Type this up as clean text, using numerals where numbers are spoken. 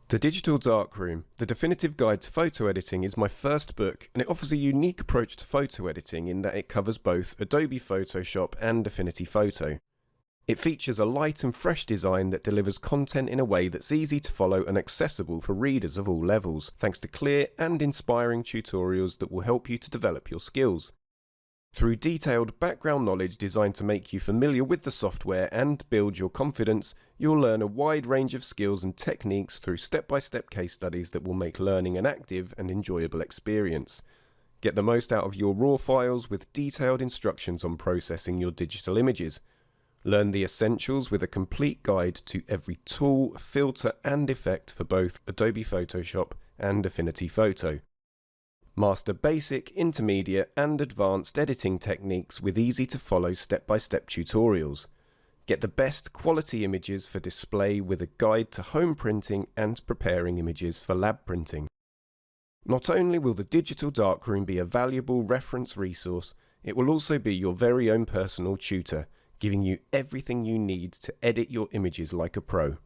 The Digital Darkroom, the definitive guide to photo editing, is my first book, and it offers a unique approach to photo editing in that it covers both Adobe Photoshop and Affinity Photo. It features a light and fresh design that delivers content in a way that's easy to follow and accessible for readers of all levels, thanks to clear and inspiring tutorials that will help you to develop your skills. Through detailed background knowledge designed to make you familiar with the software and build your confidence, you'll learn a wide range of skills and techniques through step-by-step case studies that will make learning an active and enjoyable experience. Get the most out of your raw files with detailed instructions on processing your digital images. Learn the essentials with a complete guide to every tool, filter and effect for both Adobe Photoshop and Affinity Photo. Master basic, intermediate and advanced editing techniques with easy-to-follow step-by-step tutorials. Get the best quality images for display with a guide to home printing and preparing images for lab printing. Not only will the Digital Darkroom be a valuable reference resource, it will also be your very own personal tutor, giving you everything you need to edit your images like a pro.